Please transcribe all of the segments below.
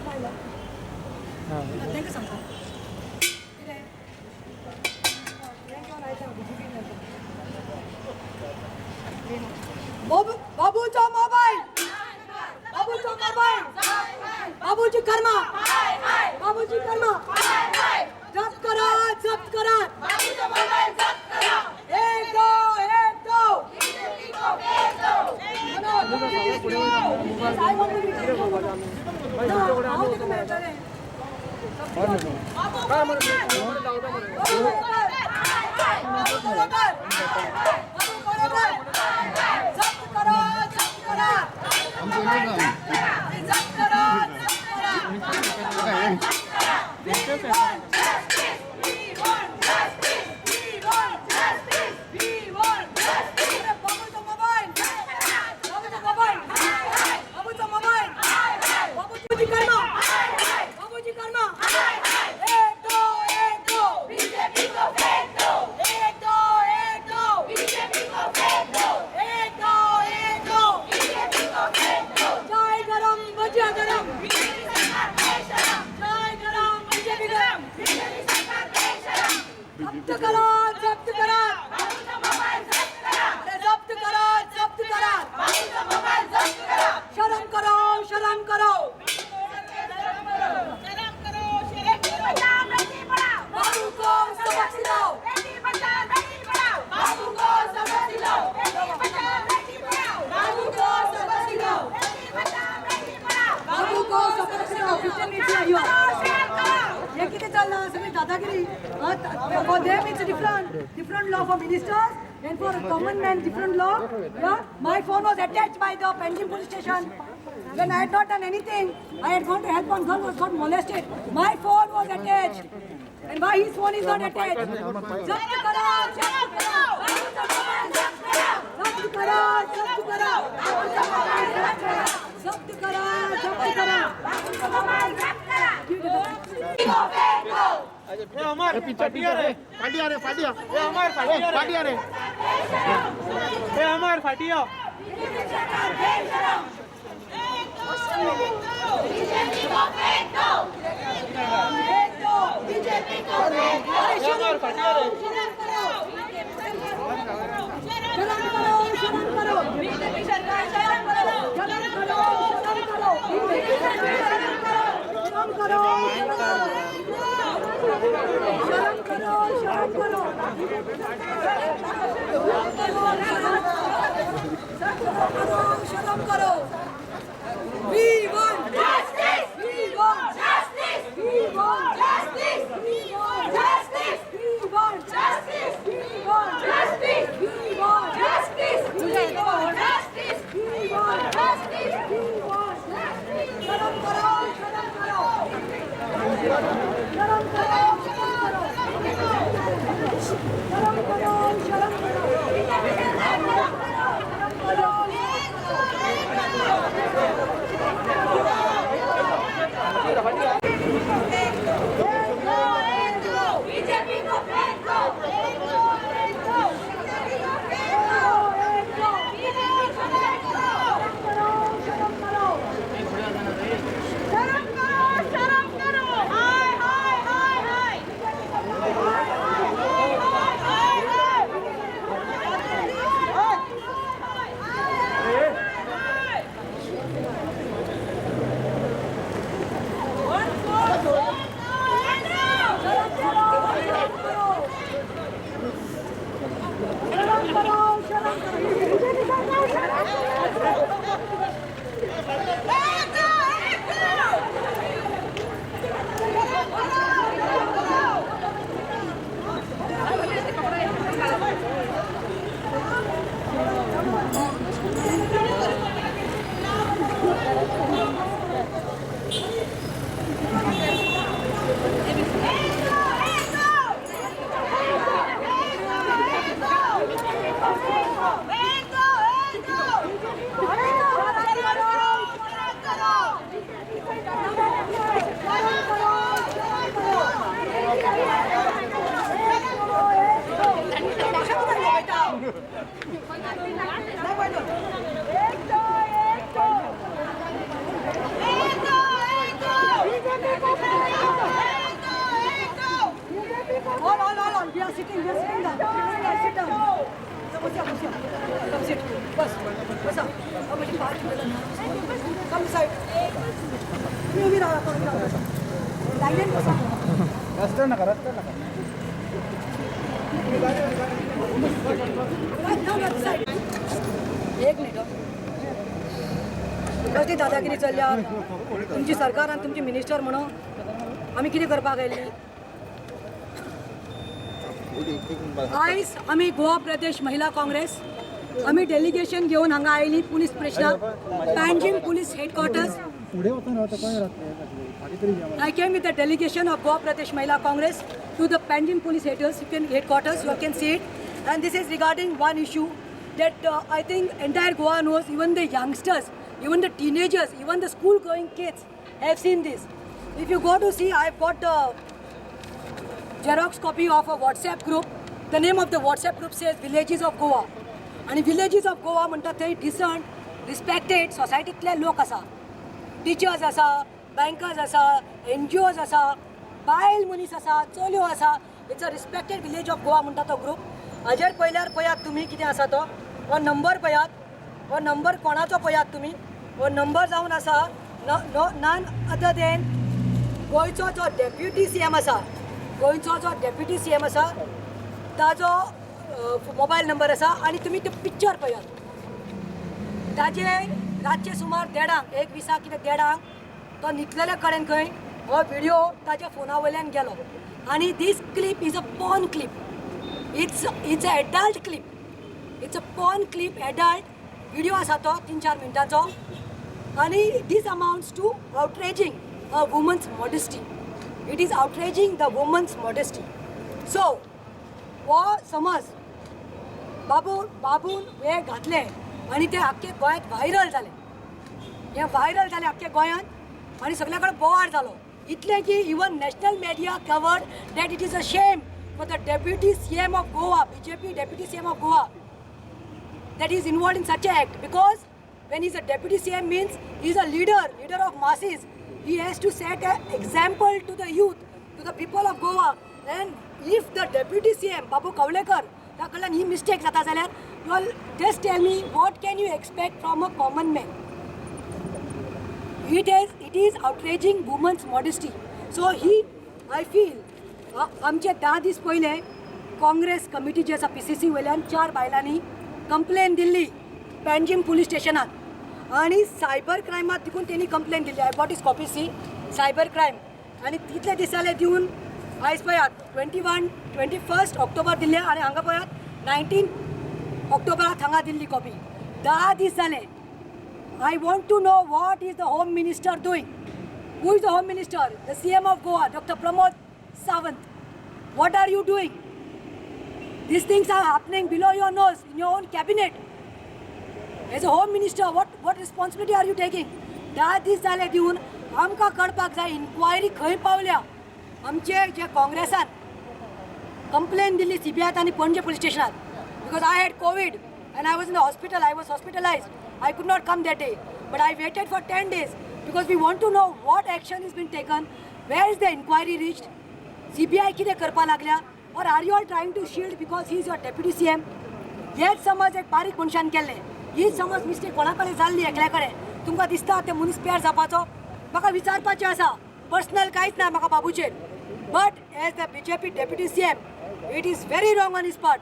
smile. Thank you, Santa. बाबूचा mobile, बाबूचा mobile, बाबूची कर्मा, बाबूची कर्मा, जप्त करा, जप्त करा, बाबूचा मोबाईल जप्त करा, एक दो, बीजेपी को भेज दो, जप्त करा, जप्त करा, जप्त करा, जप्त करा, शर्म करो, शर्म करो, बाबू को सबक सिखाओ, बाबू को सबक सिखाओ, बाबू को सबक सिखाओ, बाबू को सबक सिखाओ, ये किती चालना सगळी दादागिरी for them it's a different law for ministers and for common man different law. Yeah, my phone was attached by the Panjim police station when I had not done anything. I had gone to help one girl who was got molested. My phone was attached and why his phone is not attached? Japt karo, japt karo, japt karo, japt karo, japt karo, japt karo, ये हमार फाटिया रे फाटिया रे फाटिया ये हमार फाटिया रे फाटिया रे ये हमार फाटिया BJP को फेंक दो BJP को फेंक दो ये हमार फाटिया रे शर्म करो, शर्म करो, बीजेपी सरकार शर्म करो, शर्म करो, शर्म करो, बीजेपी सरकार शर्म करो, शर्म करो, शर्म करो, शर्म करो, शर्म करो, we want justice, we want justice, we want justice, we want justice, we want justice, we want justice, we want justice, we want justice, we want justice, we want justice, शर्म करो, शर्म करो, शर्म करो, शर्म करो, शर्म करो, शर्म करो, बसा म्हणजे पाच मिनिटं कम साईड तुम्ही उभी राहा लाईन बसा रस्त्यावर नका रस्त्यावर नका एक मिनिट कसली दादागिरी चल्ल्या तुमची सरकार आणि तुमची मिनिस्टर म्हणून आम्ही कितें करपाक आयली आयज आमी गोवा प्रदेश महिला काँग्रेस आमी डेलिगेशन घेवन हांगा आयली पुलीस स्टेशनाक Panjim police headquarters I came with the delegation of Goa Pradesh Mahila Congress to the Panjim Police headquarters. You can see it, and this is regarding one issue that I think entire Goa knows. Even the youngsters, even the teenagers, even the school-going kids have seen this. If you go to see, I've got the Xerox copy of a WhatsApp group. The name of the WhatsApp group says Villages of Goa, and Villages of Goa म्हणतात थंय decent, respected societyतले लोक आसा, teachers आसा. Bankers आसा NGOs आसा बायल मनीस आसा चलयो आसा it's a respected village of Goa म्हणटा तो ग्रूप हाजेर पयल्यार पळयात तुमी कितें आसा तो हो नंबर पळयात हो नंबर कोणाचो पळयात तुमी हो नंबर जावन आसा नन अदर देन गोंयचो जो डेप्युटी CM आसा गोंयचो जो डेप्युटी CM आसा ताजो मोबायल नंबर आसा आनी तुमी ते पिक्चर पळयात ताजे रातचे सुमार 1:30 कितें 1:30 तो न्हिदलेल्या कडेन खंय हो व्हिडिओ ताच्या फोना वयल्यान गेलो आनी this clip is a porn clip it's a adult clip it's a porn clip adult video आसा तो 3-4 मिनटांचो आनी this amounts to outraging a woman's modesty it is outraging the woman's modesty so हो समज बाबून वेळ घातले आनी ते आख्खे गोंयांत व्हायरल जाले हे व्हायरल जाले आख्खे गोंयांत आणि सगळ्याकडे बोवाड झालो इतले की even national media covered that it is a shame for the deputy CM of Goa BJP deputy CM of Goa that is involved in such an act because when he is a deputy CM means he is a leader of masses. He has to set an example to the youth, to the people of Goa. And if the deputy CM Babu Kavlekar taकडल्यान he mistake जाता जाल्यार you all just tell me what can you expect from a common man? It is outraging women's modesty. So I feel आमचे 10 दीस पयले Congress committee जी आसा PCC वयल्यान 4 बायलांनी complaint दिल्ली Panjim police स्टेशनात आनी सायबर क्रायमात देखून तेणी कंप्लेन दिल्ली I got is copy see cyber crime आनी तितले दिसाले दिवन आयज पळयात 21 ऑक्टोबर दिल्ले आनी हांगा पळयात 19 ऑक्टोबराक हांगा दिल्ली कॉपी 10 दीस जाले I want to know what is the Home Minister doing. Who is the Home Minister? The CM of Goa, Dr. Pramod Sawant. What are you doing? These things are happening below your nose, in your own cabinet. As a Home Minister, what responsibility are you taking? That is जाले दिवन आमकां कळपाक जाय inquiry खंय पावल्या आमचे जे काँग्रेसान complain Delhi CBI आनी पणजे police स्टेशनात because I had COVID and I was in the hospital. I was hospitalized. I could not come that day, but I waited for 10 days because we want to know what action has been taken, where is the inquiry reached, CBI कितें करपा लागल्या, or are you all trying to shield because he is your deputy CM? हेच समज एक बारीक मनशान केल्लें, ही समज मिस्टेक कोणा कडेन जाल्ली एकल्या कडेन तुमकां दिसता ते मनीस पेर जावपाचो म्हाका विचारपाचें आसा पर्सनल कांयच ना म्हाका बाबूचेर but as the BJP deputy CM it is very wrong on his part.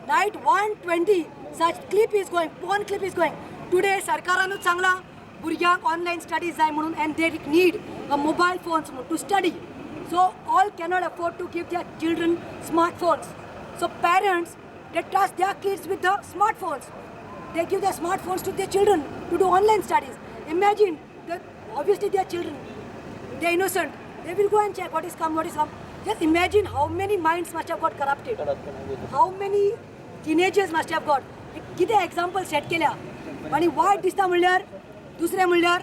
Night 1:20 such clip is going, porn clip is going. Today सरकारानूच सांगला भुरग्यांक ऑनलायन स्टडीज जाय म्हणून and they need a mobile phones to study. So all cannot afford to give their children smartphones. So parents they trust their kids with the smartphones. They give their smartphones to their children to do online studies. Imagine that obviously their children, they're innocent. They will go and check what is come. Just imagine how many minds must have got corrupted. How many teenagers must have got. किती example set केल्या आणि वायट दिसता म्हणल्यार दुसरें म्हणल्यार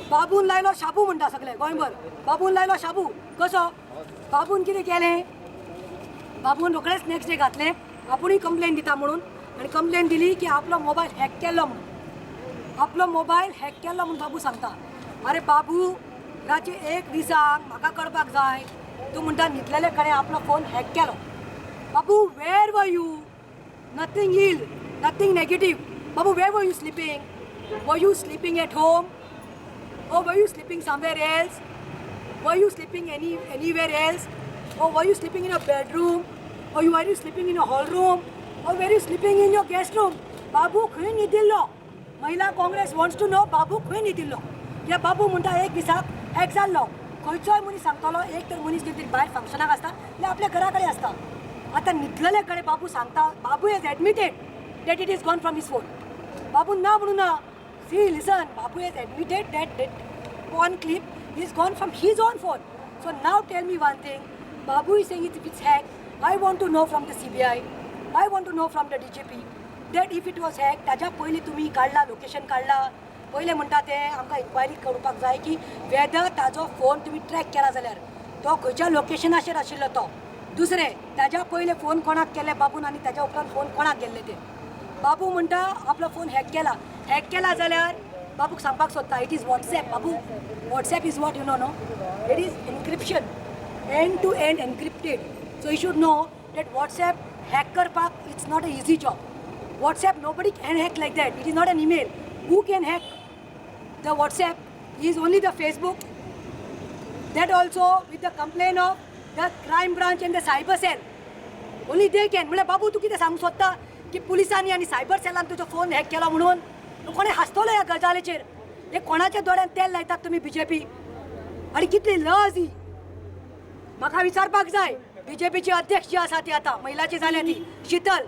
बाबून लायलो शाबू म्हणटा सगळे गोंयभर बाबून लायलो शाबू कसो बाबून कितें केलें बाबून रोखडेच नेक्स्ट डे घातलें आपुणूय कंप्लेन दिता म्हणून आनी कंप्लेन दिली की आपलो मोबायल हॅक केल्लो म्हणून आपलो मोबायल हॅक केल्लो म्हणून बाबू सांगता अरे बाबू रातचे 1 दिसाक म्हाका कळपाक जाय तूं म्हणटा न्हिदलेले कडेन आपलो फोन हॅक केलो Babu where were you nothing ill nothing negative Babu, where were you sleeping? Were you sleeping at home? Or were you sleeping somewhere else? Were you sleeping anywhere else? Or were you sleeping in a bedroom? Or were you sleeping in a hall room? Or were you sleeping in your guest room? Babu, खंय न्हिदिल्लो? महिला Congress wants to know बाबू खंय न्हिदिल्लो? या बाबू म्हणटा एक दिसाक एक जाल्लो. खंयचोय मनीस सांगतलो एक तर मनीस कितें भायर फंक्शनाक आसता जाल्यार आपल्या घरा कडेन आसता. आतां न्हिदलेले कडेन बाबू सांगता बाबू has admitted that it is gone from his phone. बाबू ना म्हणून ना. See, listen, Babu has admitted that one clip is gone from his own phone. So now tell me one thing. Babu is saying if it's hacked, I want to know from the CBI, I want to know from the DGP that if it was hacked, ताज्या पयलीं तुमी काडला location काडला पयले म्हणटा ते आमकां inquiry करपाक जाय की वेदर ताजो फोन तुमी ट्रॅक केला जाल्यार तो खंयच्या लोकेशनाचेर आशिल्लो तो. दुसरें ताज्या पयले फोन कोणाक केले बाबून आनी ताज्या उपरांत फोन कोणाक गेल्ले ते. बाबू म्हणटा आपलो फोन हॅक केला जाल्यार बाबूक सांगपाक सोदता it is WhatsApp. Babu WhatsApp is what you know no it is encryption end to end encrypted. So you should know that WhatsApp hack करपाक it's not a easy job. WhatsApp nobody can hack like that. It is not an email. Who can hack the WhatsApp? Is only the Facebook. That also with the complaint of the crime branch and the cyber cell. Only they can. म्हळ्यार बाबू तूं कितें सांगूंक सोदता की पुलिसांनी आनी cyber सेलान तुजो phone hack केलो म्हणून कोणें हांसतलो ह्या गजालीचेर. हे कोणाच्या दोळ्यान तेल लायतात तुमी BJP आनी कितली लज ही म्हाका विचारपाक जाय. BJPची अध्यक्ष जी आसा ती आतां महिलाची जाल्या ती शीतल,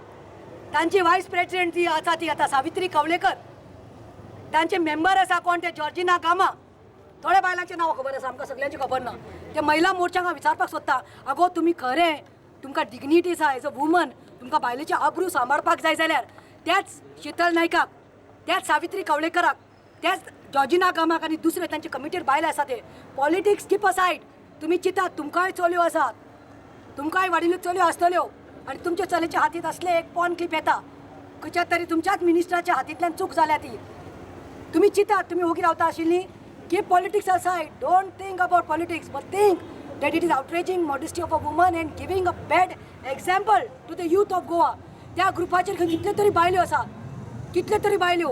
तांची व्हायस प्रेसिडेंट जी आसा ती आतां सावित्री कवळेकर, तांचे मेंबर आसा कोण ते जॉर्जिना गामा. थोड्या बायलांचें नांव खबर आसा आमकां सगळ्यांची खबर ना. ते महिला मोर्चाक हांव विचारपाक सोदता आगो तुमी खरें तुमकां डिग्निटी आसा एज अ वुमन तुमकां बायलेचे आबरू सांबाळपाक जाय जाल्यार त्याच शीतल नायकाक, त्याच सावित्री कवळेकराक, त्याच जॉर्जिना गामाक आनी दुसरे तांचे कमिटीर बायले आसा ते पॉलिटिक्स कीप असायड. तुमी चिंतात तुमकांय चलयो आसात, तुमकांय वाडिल्ल्यो चलयो आसतल्यो आनी तुमच्या चलयेच्या हातींत असले एक पॉन क्लिप येता खंयच्या तरी तुमच्याच मिनिस्टराच्या हातींतल्यान चूक जाल्या ती. तुमी चिंतात तुमी ओगी रावता आशिल्लीं. Keep politics aside. Don't think about politics but think that it is outraging modesty of a woman and giving a bad example to the youth of Goa. त्या ग्रुपाचेर खंय कितले तरी बायल्यो आसा, कितले तरी बायल्यो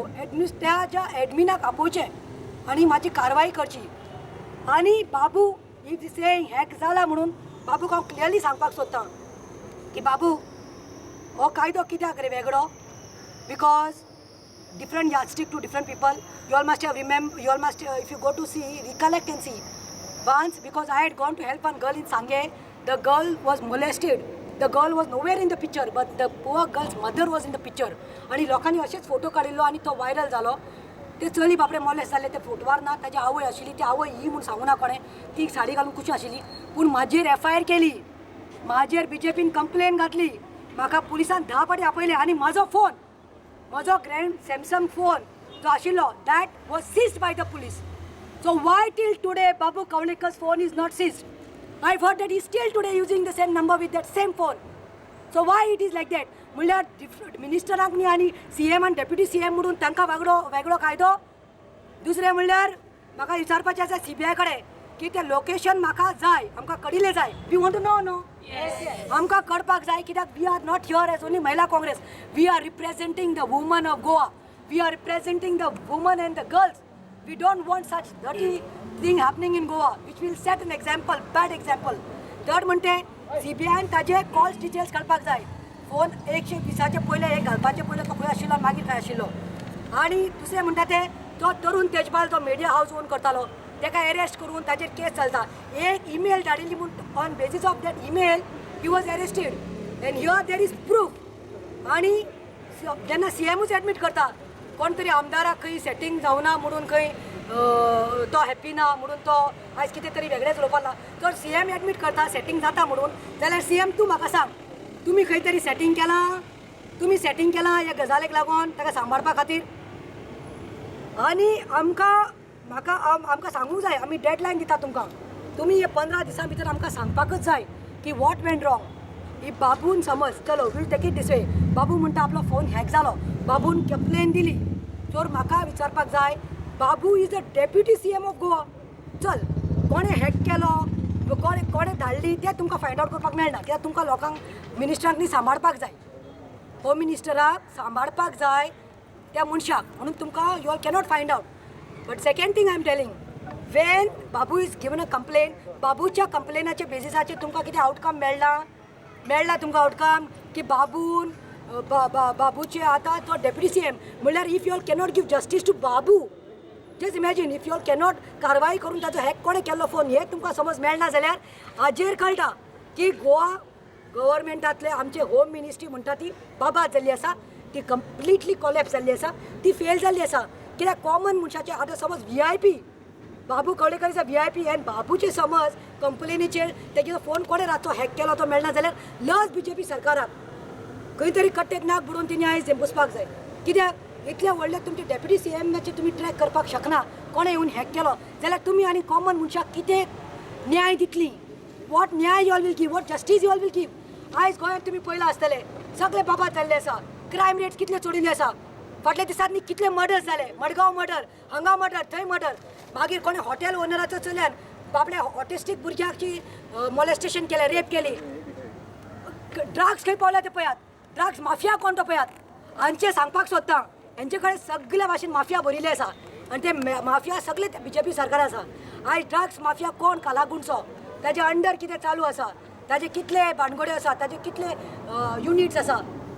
त्या ज्या एडमिनाक आपोवचें आनी म्हाजी कारवाय करची. आनी बाबू इज सेइंग हॅक जाला म्हणून बाबूक हांव क्लियरली सांगपाक सोदतां की बाबू हो कायदो कित्याक रे वेगळो. Because different yardstick to different people. You all must if you go to see recollect and see once because I had gone to help one girl in Sangay. The girl was molested. The girl was nowhere in the picture but the poor girl's mother was in the picture. आणि लोकांनी असेच photo काडिल्लो आणि तो viral जालो. ते चली बापरे मोलेस्ट जाले ते फोटोवार ना. ताजी आवय आशिल्ली ती आवय ही म्हूण सांगूना कोणें. ती साडी घालून कुशी आशिल्ली पूण म्हाजेर FIR केली, म्हाजेर BJPन कंप्लेन घातली, म्हाका पुलिसान 10 फावटी आपयले आनी म्हाजो फोन, म्हजो ग्रँड सॅमसंग फोन जो आशिल्लो that was seized by the police. So why till today Babu Kavlekar's phone is not seized? I've heard that he's still today using the same number with that same phone. So why it is like that? म्हणल्यार मिनिस्टरांक न्ही आनी CM आनी deputy CM म्हणून तांकां वेगळो कायदो. दुसरें म्हणल्यार म्हाका विचारपाचें आसा CBI कडेन की तें लोकेशन म्हाका जाय, आमकां कडिल्लें जाय. We want to know know आमकां कळपाक जाय कित्याक we are not here as only Mahila Congress. We are representing the woman of Goa. We are representing the woman and the girls. We don't want such dirty thing happening in Goa, which will set an example, bad example. Third म्हणते CBI ताजे calls details काडपाक जाय. Phone 120चे पयले एक घालपाचे पयले तो खंय आशिल्लो मागीर खंय आशिल्लो. आनी दुसरें म्हणटा ते तो तरुण तेजपाल जो मिडिया हावज ओन करतालो ताका अरेस्ट करून ताजेर केस चलता. एक ईमेल धाडिल्ली म्हूण on basis of that email he was arrested end here there is proof. आनी जेन्ना CMूच एडमीट करता कोण तरी आमदाराक खंय सेटींग जावना म्हणून खंय तो हॅप्पी ना म्हणून तो आयज कितें तरी वेगळेंच उलोवपाक लागला. जर CM एडमीट करता सेटींग जाता म्हणून जाल्यार CM तूं म्हाका सांग तुमी खंय तरी सेटींग केलां, तुमी सेटींग केलां ह्या गजालेक लागून ताका सांबाळपा खातीर. आनी आमकां सांगूंक जाय. आमी डेडलायन दिता तुमकां. तुमी हे 15 दिसां भितर आमकां सांगपाकच जाय की वॉट वेंट रॉंग. ही बाबून समज चलो वील टेक इट दीस वे बाबू म्हणटा आपलो फोन हॅक जालो, बाबून कंप्लेन दिली. तर म्हाका विचारपाक जाय Babu is the deputy CM of Goa. चल कोणें हॅक केलो कोणें धाडली तें तुमकां फायंड आवट करपाक मेळना कित्याक तुमकां लोकांक मिनिस्टरांक न्ही सांबाळपाक जाय. होम मिनिस्टराक सांबाळपाक जाय. त्या मनशाक म्हणून तुमकां you all cannot find out. But second thing I am telling, when Babu is given a complain, बाबूच्या कंप्लेनाच्या बेसिसाचेर तुमकां कितें आउटकम मेळ्ळा तुमकां आउटकम की बाबूचे आतां तो डेप्युटी CM म्हणल्यार if you all cannot give justice to Babu, just imagine if you all cannot कारवाई करून ताचो हॅक कोणें केल्लो फोन हे तुमकां समज मेळना जाल्यार हाजेर कळटा की गोवा गव्हर्मेंटांतले आमचे होम मिनिस्ट्री म्हणटा ती बाबा जाल्ली आसा, ती कंप्लिटली कॉलेप्स जाल्ली आसा, ती फेल जाल्ली आसा. कित्याक कॉमन मनशाचे आतां समज VIP Babu Kavlekar is a VIP एन बाबूचे समज कंप्लेनीचेर तेजो फोन कोणें रातचो हॅक केलो तो मेळना जाल्यार लज BJP सरकाराक खंय तरी कट्टेक नाक बुडोवन तेणी आयज बसपाक जाय. कित्याक इतल्या व्हडल्या तुमचे डेप्युटी CMचे तुमी ट्रॅक करपाक शकना, कोणें येवन हॅक केलो जाल्यार तुमी आनी कॉमन मनशाक कितें न्याय दितली? वॉट न्याय you all will give, what justice you all will give? आयज गोंयांत तुमी पळयलां आसतलें सगळे बाबा जाल्ले आसा, क्रायम रेट्स कितले चडिल्ले आसा. फाटल्या दिसांनी कितले मर्डर्स जाले, मडगांव मर्डर, हांगा मर्डर, थंय मर्डर. मागीर कोणें हॉटेल ओनराचो चल्यान बाबड्या ऑटिस्टीक भुरग्याची मॉलेस्टेशन केलें, रेप केली. ड्रग्स खंय पावल्या ते पळयात, ड्रग्स माफिया कोण तो पळयात. हांचे सांगपाक सोदता हेंचे कडेन सगळ्या भाशेन माफिया भरिल्ले आसा आनी ते माफिया सगळे BJP सरकार आसा. आयज ड्रग्स माफिया कोण कालागुणचो, ताजे अंडर कितें चालू आसा, ताजे कितले भानगड्यो आसा, ताजे कितले युनिट्स आसा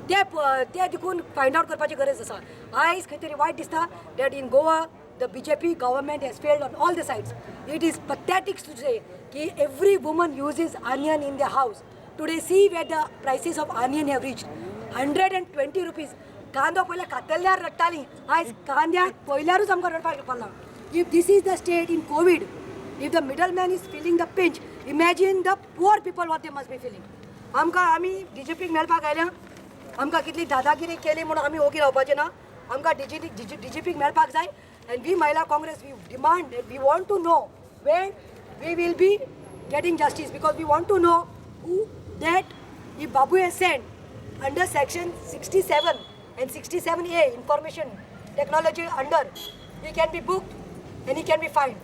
ते देखून फायंड आउट करपाची गरज आसा. आयज खंय तरी वायट दिसता that in Goa the BJP government has failed on all the sides. It is pathetic to say that every woman uses onion in their house. Today see where the prices of onion have reached. 120 rupees. कांदो पयले कातल्ल्यार रडटालीं, आयज कांद्याक पयल्यारूच आमकां रडपाक पडलां. If this is the state in COVID, if the middleman is feeling the pinch, imagine the poor people what they must be feeling. आमी DGPक मेळपाक आयल्या, आमकां कितली दादागिरी केली म्हणून आमी ओगी रावपाचें ना. आमकां DGPक मेळपाक जाय. And we Mahila Congress, we demand that we want to know when we will be getting justice, because we want to know who that if Babu is sent under section 67 and 67A information technology under, he can be booked and he can be fined.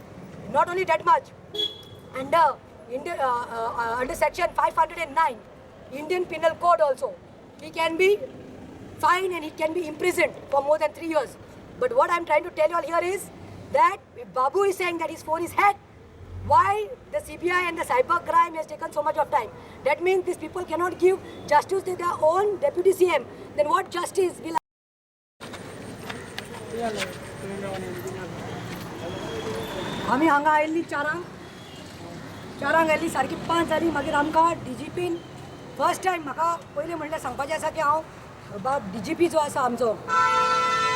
Not only that much, under section 509 Indian Penal Code also, he can be fined and he can be imprisoned for more than 3 years. But what I'm trying to tell you all here is that if Babu is saying that his phone is hacked, why the CBI and the cyber crime has taken so much of time? That means these people cannot give justice to their own deputy CM. Then what justice will? आमी हांगा आयिल्लीं चारांक आयिल्लीं सारकी 5 जालीं. मागीर आमकां DGPन first time म्हाका पयलीं म्हणलें सांगपाचें आसा की हांव DGP जो आसा आमचो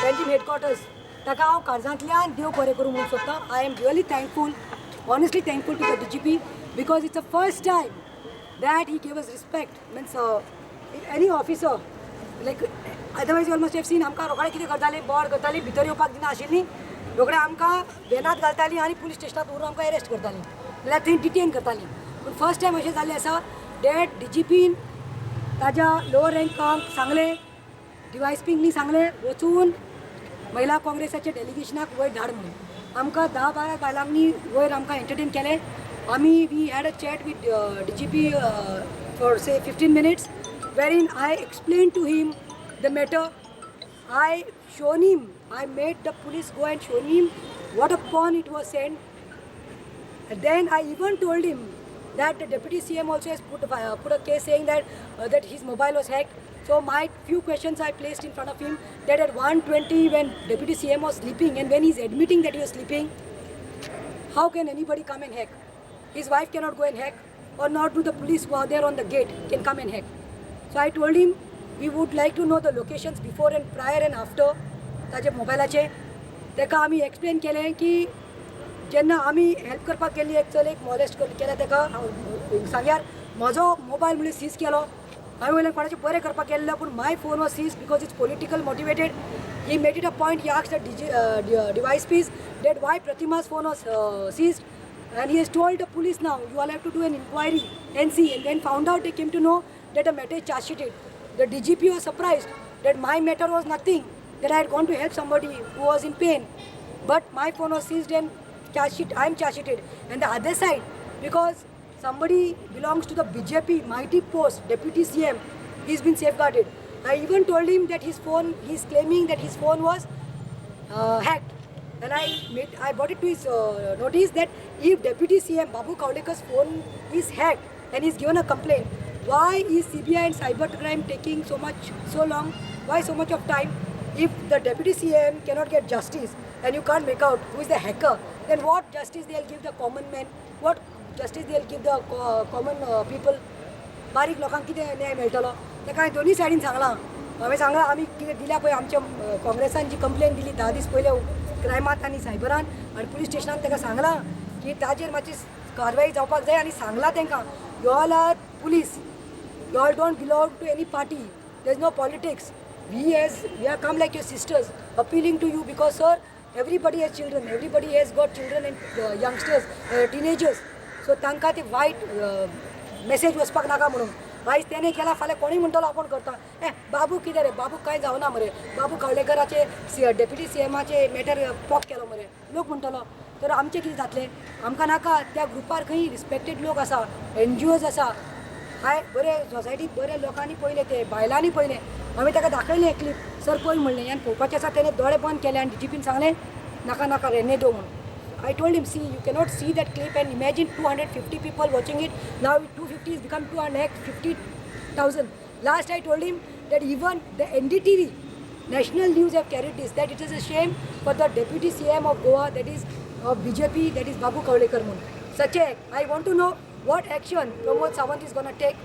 पेंजीम हेडक्वॉर्टर्स ताका हांव काळजांतल्यान देव बरें करूं म्हणून सोदतां. I am really thankful, honestly thankful to the DGP, because it's a first time that he gave us respect. Means any officer like otherwise you almost have seen आमकां रोखडें कितें करतालीं, बोर्ड करतालीं, भितर येवपाक दिना आशिल्लीं, रोखडें आमकां वेनांत घालतालीं आनी पुलीस स्टेशनांत व्हरून आमकां अरेस्ट करतालीं, जाल्यार थंय डिटेन करतालीं. पूण फर्स्ट टायम अशें जाल्लें आसा दॅट DGPन ताज्या लोअर रँकांक सांगलें, DYSPनी सांगलें वचून महिला काँग्रेसाच्या डेलिगेशनाक वयर धाड म्हणून. आमकां 10-12 बायलांनी वयर आमकां एंटरटेन केलें. आमी we had a chat with DGP for say 15 minutes wherein I explained to him the matter. I made the police go and show him what a pawn it was sent. And then I even told him that the deputy CM also has put a case saying that his mobile was hacked. So my few questions I placed in front of him, that at 1:20 when deputy CM was sleeping and when he's admitting that he was sleeping, how can anybody come and hack? His wife cannot go and hack, or not do the police who are there on the gate can come and hack. So I told him we would like to know the locations before and prior and after ताजे मोबायलाचे. ताका आमी explain केलें की जेन्ना आमी help करपाक गेल्ली एक चलयेक मॉलेस्ट केल्या ताका सांग्यार म्हजो मोबायल म्हणून सीज केलो. हांवें वयल्यान कोणाचें बरें करपाक गेल्लो पूण my phone was seize because it's political motivated. He made it a point, he asked the DYSPs that why Pratima's phone was seized, and he has told the police now you all have to do an inquiry and see, and then found out they came to know that the matter is charge sheeted. The DGP was surprised that my matter was nothing, that I had gone to help somebody who was in pain, but my phone was seized and I am charge sheeted. And the other side, because somebody belongs to the BJP mighty post, deputy CM, he's been safeguarded. I even told him that his phone, he's claiming that his phone was hacked. And I brought it to his notice that if Deputy CM Babu Kavlekar's phone is hacked and he's given a complaint, why is CBI and cybercrime taking so long? Why so much of time? If the Deputy CM cannot get justice and you can't make out who is the hacker, then what justice they'll give the common man? What justice they'll give the common people? बारीक लोकांक कितें न्याय मेळटलो तेका हांवें दोनी सायडीन सांगलां. हांवें सांगलां आमी कितें दिल्या पळय आमच्या काँग्रेसान जी कंप्लेन दिली 10 दीस पयले क्रायमांत आनी सायबरान आनी पुलीस स्टेशनान ताका सांगलां की ताजेर मातशी कारवाई जावपाक जाय आनी सांगलां तांकां you all are police, you all don't belong to any party, there is no politics. We have come like your sisters, appealing to you because sir, everybody has children, everybody has got children and youngsters, teenagers. So तांकां ते वायट message वचपाक नाका म्हणून आयज तेणे केला फाल्यां कोणूय म्हणटलो आपण करता बाबू कितें रे बाबू कांय जावना मरे बाबू कवळेकराचे डेप्युटी सीएमाचे मॅटर पॉक केलो मरे लोक म्हणटलो तर आमचें कितें जातलें आमकां नाका त्या ग्रुपार खंय रिस्पेक्टेड लोक आसा NGOs आसा हाय बरे सोसायटीत बरे लोकांनी पळयले ते बायलांनी पळयले हांवें ताका दाखयलें एक क्लीप सर पळय म्हणलें आनी पळोवपाचें आसा तेणें दोळे बंद केले आनी DGPन सांगलें नाका नाका रे न्हिदो म्हणून. I told him, see, you cannot see that clip and imagine 250 people watching it. Now 250 has become 250,000. Last I told him that even the NDTV, national news have carried this, that it is a shame for the Deputy CM of Goa, that is of BJP, that is Babu Kavlekar. Such a, I want to know what action Pramod Sawant is going to take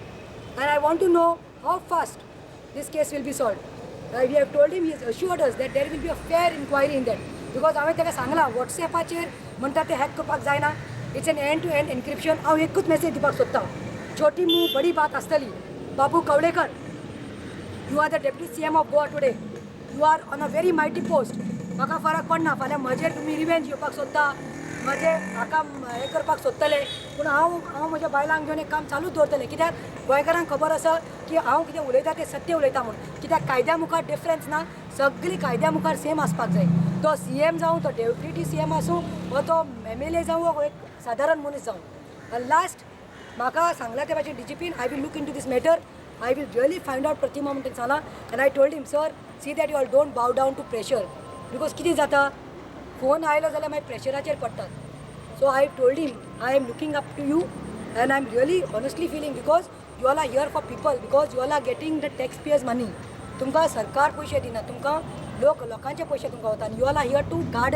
and I want to know how fast this case will be solved. We have told him, he has assured us that there will be a fair inquiry in that. Because हांवें ताका सांगलां वॉट्सॅपाचेर म्हणटा ते hack करपाक जायना it's an end to end encryption. हांव एकूच message दिवपाक सोदतां छोटी मूव बडी बात आसतली Babu Kavlekar you are the deputy CM of Goa today you are on a very mighty post. म्हाका फरक पडना फाल्यां म्हजेर तुमी रिवेंज घेवपाक सोदता म्हजें म्हाका हें करपाक सोदतले पूण हांव म्हज्या बायलांक घेवन एक काम चालूच दवरतलें कित्याक गोंयकारांक खबर आसा की हांव कितें उलयतां तें सत्य उलयतां म्हणून कित्याक कायद्या मुखार डिफरन्स ना सगळीं कायद्या मुखार सेम आसपाक जाय. तो CM जावं तो डेप्युटी CM आसूं वा तो MLA जावं वो एक सादारण मनीस जावं. आनी लास्ट म्हाका सांगलां ते भाशेन DGPन I will look in to this matter I will really find out Pratima म्हणून तें सांगलां and I told him sir see that you all don't bow down to pressure because कितें जाता फोन आयलो जाल्यार मागीर प्रेशराचेर पडटात. So I told him I am looking up to you and I am really honestly feeling because you all are here for people because you all R getting the tax payers money. तुमकां सरकार पयशे दिना तुमकां लोकांचे पयशे तुमकां वता आनी you all are here to guide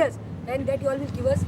us and that you all will give us